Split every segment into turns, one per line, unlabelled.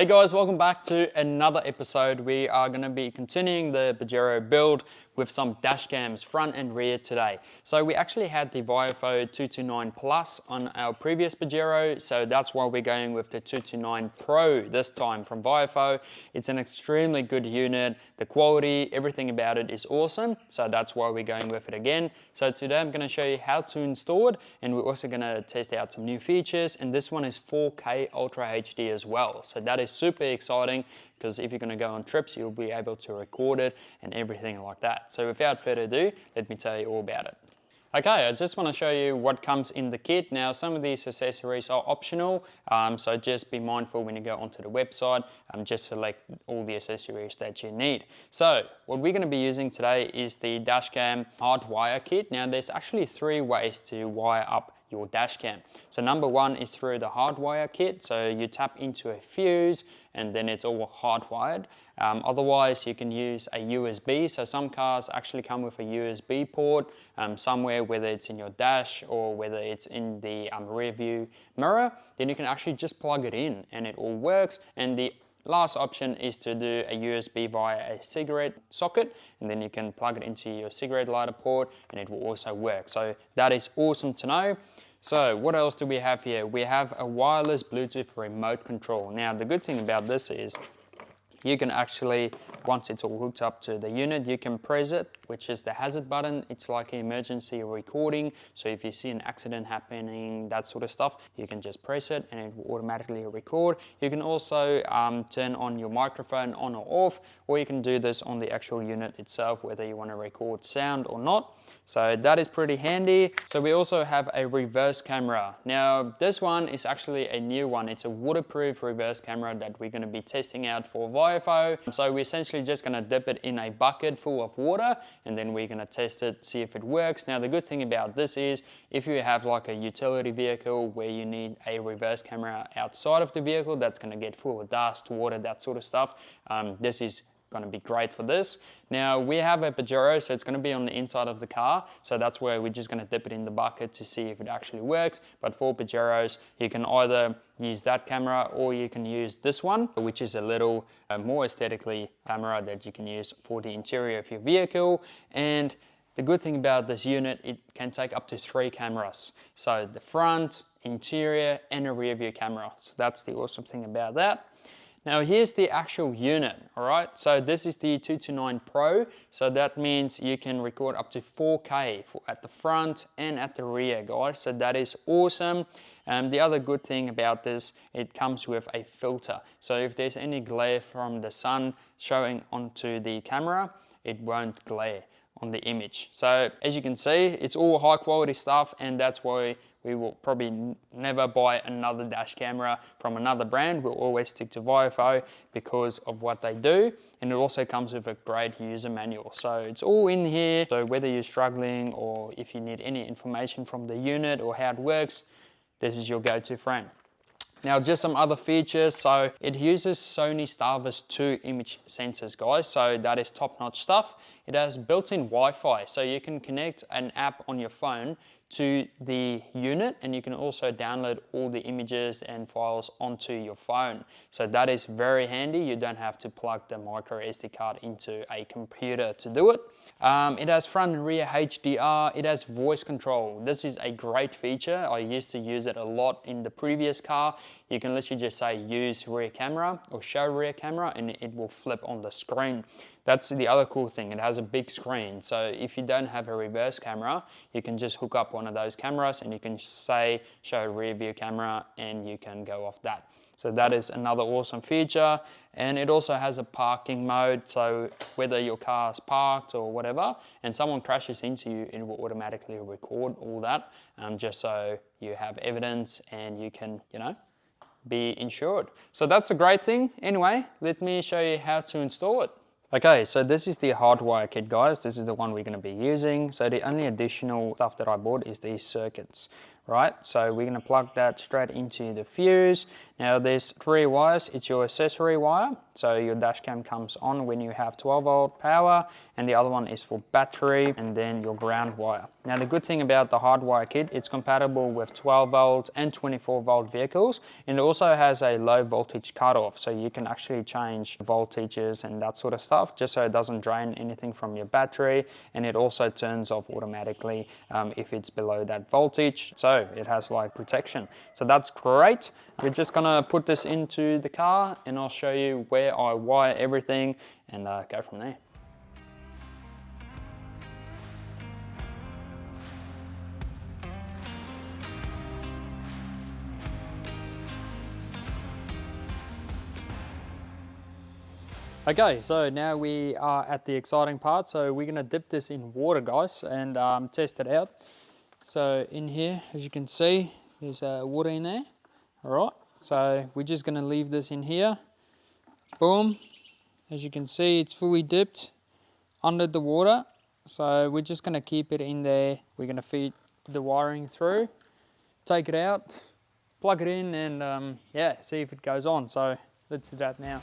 Hey guys, welcome back to another episode. We are going to be continuing the Pajero build with some dash cams front and rear today. So we actually had the Viofo 229 Plus on our previous Pajero, so that's why we're going with the 229 Pro this time from Viofo. It's an extremely good unit. The quality, everything about it is awesome, so that's why we're going with it again. So today I'm going to show you how to install it, and we're also going to test out some new features, and this one is 4K Ultra HD as well. So that is super exciting, because if you're going to go on trips, you'll be able to record it and everything like that. So without further ado, let me tell you all about it. Okay, I just want to show you what comes in the kit. Now, some of these accessories are optional, so just be mindful when you go onto the website, just select all the accessories that you need. So what we're going to be using today is the dashcam hardwire kit. Now, there's actually 3 ways to wire up your dash cam. So number 1 is through the hardwire kit. So you tap into a fuse and then it's all hardwired. Otherwise you can use a USB. So some cars actually come with a USB port somewhere, whether it's in your dash or whether it's in the rear view mirror. Then you can actually just plug it in and it all works. And the last option is to do a USB via a cigarette socket, and then you can plug it into your cigarette lighter port and it will also work. So that is awesome to know. So what else do we have here? We have a wireless Bluetooth remote control. Now the good thing about this is you can actually, once it's all hooked up to the unit, you can press it, which is the hazard button. It's like an emergency recording. So if you see an accident happening, that sort of stuff, you can just press it and it will automatically record. You can also turn on your microphone on or off, or you can do this on the actual unit itself, whether you want to record sound or not. So that is pretty handy. So we also have a reverse camera. Now this one is actually a new one. It's a waterproof reverse camera that we're going to be testing out for Viofo. So we're essentially just going to dip it in a bucket full of water and then we're going to test it, see if it works. Now the good thing about this is if you have like a utility vehicle where you need a reverse camera outside of the vehicle that's going to get full of dust, water, that sort of stuff, this is going to be great for this. Now we have a Pajero, so it's going to be on the inside of the car, so that's where we're just going to dip it in the bucket to see if it actually works. But for Pajeros, you can either use that camera or you can use this one, which is a little more aesthetically camera that you can use for the interior of your vehicle. And the good thing about this unit, it can take up to 3 cameras. So the front, interior and a rear view camera. So that's the awesome thing about that. Now here's the actual unit, all right? So this is the 229 Pro, so that means you can record up to 4K at the front and at the rear, guys, so that is awesome. The other good thing about this, it comes with a filter. So if there's any glare from the sun showing onto the camera, it won't glare on the image. So as you can see, it's all high quality stuff, and that's why we will probably never buy another dash camera from another brand. We'll always stick to Viofo because of what they do. And it also comes with a great user manual. So it's all in here. So whether you're struggling or if you need any information from the unit or how it works, this is your go-to frame. Now just some other features, so it uses Sony Starvis 2 image sensors, guys, so that is top-notch stuff. It has built-in Wi-Fi, so you can connect an app on your phone to the unit, and you can also download all the images and files onto your phone. So that is very handy. You don't have to plug the micro SD card into a computer to do it. It has front and rear HDR. It has voice control. This is a great feature. I used to use it a lot in the previous car. You can literally just say use rear camera or show rear camera and it will flip on the screen. That's the other cool thing, it has a big screen. So if you don't have a reverse camera, you can just hook up one of those cameras and you can say show rear view camera and you can go off that. So that is another awesome feature. And it also has a parking mode, so whether your car is parked or whatever and someone crashes into you, it will automatically record all that, just so you have evidence and you can, you know, be insured. So that's a great thing. Anyway, let me show you how to install it. Okay, so this is the hardwire kit, guys. This is the one we're going to be using. So the only additional stuff that I bought is these circuits, right? So we're going to plug that straight into the fuse. Now there's 3 wires. It's your accessory wire, so your dash cam comes on when you have 12 volt power, and the other one is for battery, and then your ground wire. Now the good thing about the hardwire kit, it's compatible with 12 volt and 24 volt vehicles, and it also has a low voltage cutoff, so you can actually change voltages and that sort of stuff, just so it doesn't drain anything from your battery, and it also turns off automatically if it's below that voltage, so it has like protection. So that's great. We're just gonna put this into the car and I'll show you where I wire everything and go from there. Okay, so now we are at the exciting part. So we're gonna dip this in water, guys, and test it out. So in here, as you can see, there's water in there. All right, so we're just gonna leave this in here. Boom, as you can see, it's fully dipped under the water. So we're just gonna keep it in there. We're gonna feed the wiring through, take it out, plug it in, and yeah, see if it goes on. So let's do that now.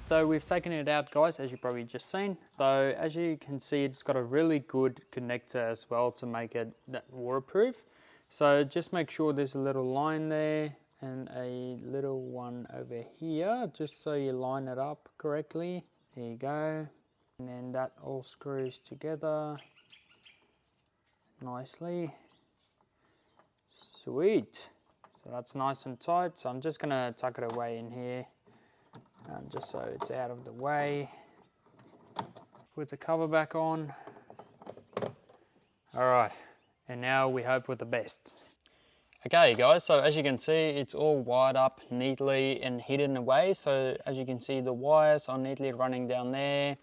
So we've taken it out, guys, as you've probably just seen. So as you can see, it's got a really good connector as well to make it waterproof. So just make sure there's a little line there and a little one over here, just so you line it up correctly. There you go. And then that all screws together nicely. Sweet. So that's nice and tight. So I'm just gonna tuck it away in here. Just so it's out of the way. Put the cover back on. All right, and now we hope for the best. Okay guys, so as you can see, it's all wired up neatly and hidden away. So as you can see, the wires are neatly running down there.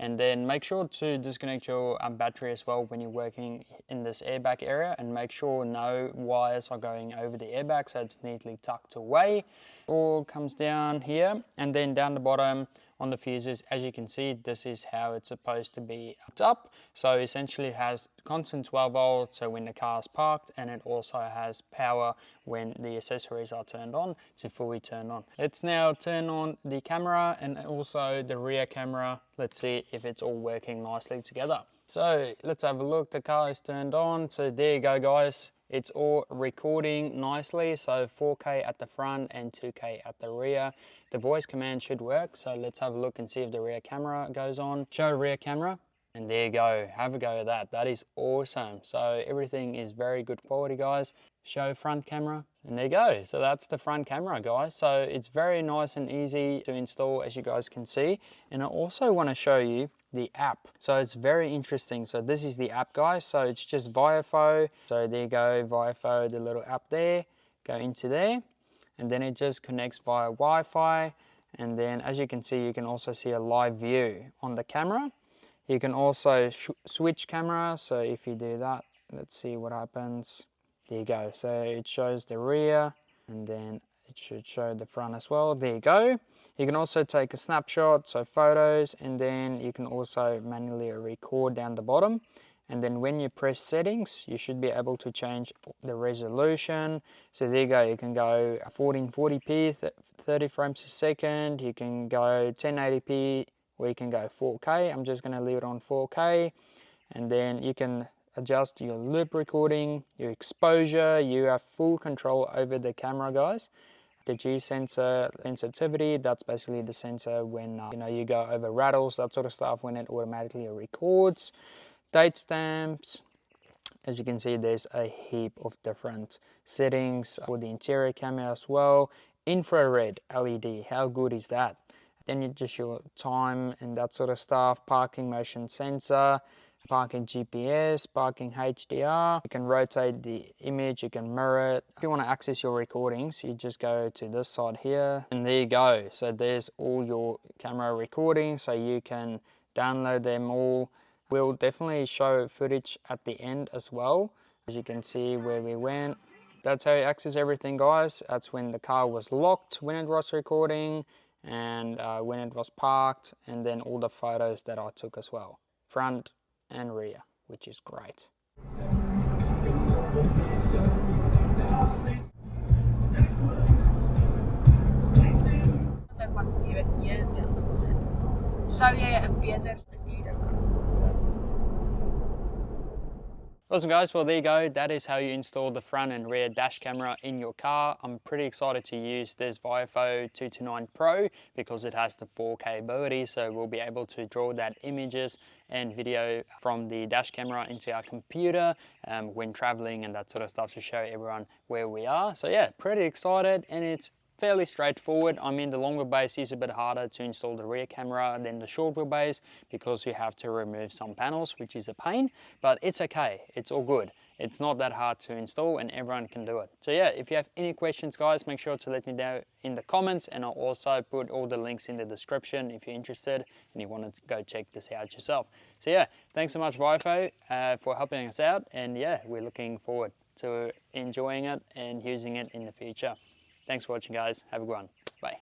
And then make sure to disconnect your battery as well when you're working in this airbag area, and make sure no wires are going over the airbag, so it's neatly tucked away. All comes down here, and then down the bottom on the fuses, as you can see, this is how it's supposed to be hooked up. So essentially it has constant 12 volts, so when the car's parked, and it also has power when the accessories are turned on to fully turn on. Let's now turn on the camera and also the rear camera. Let's see if it's all working nicely together. So let's have a look. The car is turned on. So there you go, guys. It's all recording nicely. So 4K at the front and 2K at the rear. The voice command should work. So let's have a look and see if the rear camera goes on. Show rear camera. And there you go. Have a go at that. That is awesome. So everything is very good quality, guys. Show front camera. And there you go. So that's the front camera, guys. So it's very nice and easy to install, as you guys can see. And I also want to show you the app. So it's very interesting. So this is the app, guys. So it's just Viofo. So there you go, Viofo, the little app there. Go into there, and then it just connects via Wi-Fi. And then as you can see, you can also see a live view on the camera. You can also switch camera. So if you do that, let's see what happens. There you go. So it shows the rear, and then it should show the front as well. There you go. You can also take a snapshot, so photos, and then you can also manually record down the bottom. And then when you press settings, you should be able to change the resolution. So there you go. You can go 1440p, 30 frames a second. You can go 1080p, or you can go 4K. I'm just going to leave it on 4K. And then you can adjust your loop recording, your exposure. You have full control over the camera, guys. The G sensor sensitivity, that's basically the sensor when you go over rattles, that sort of stuff, when it automatically records. Date stamps. As you can see, there's a heap of different settings for the interior camera as well. Infrared LED, how good is that? Then you just your time and that sort of stuff. Parking motion sensor, parking GPS, parking HDR. You can rotate the image, you can mirror it. If you want to access your recordings, you just go to this side here, and there you go. So there's all your camera recordings, so you can download them all. We'll definitely show footage at the end as well. As you can see where we went. That's how you access everything, guys. That's when the car was locked, when it was recording. and when it was parked, and then all the photos that I took as well, front and rear, which is great.
Sou jy 'n beter stuurder kan koop?
Awesome guys, well there you go, that is how you install the front and rear dash camera in your car. I'm pretty excited to use this Viofo 229 Pro because it has the 4K ability, so we'll be able to draw that images and video from the dash camera into our computer when traveling and that sort of stuff, to show everyone where we are. So yeah, pretty excited, and it's fairly straightforward. I mean, the long wheelbase is a bit harder to install the rear camera than the short wheelbase because you have to remove some panels, which is a pain, but it's okay, it's all good. It's not that hard to install and everyone can do it. So yeah, if you have any questions guys, make sure to let me know in the comments, and I'll also put all the links in the description if you're interested and you want to go check this out yourself. So yeah, thanks so much Viofo for helping us out, and yeah, we're looking forward to enjoying it and using it in the future. Thanks for watching guys, have a good one, bye.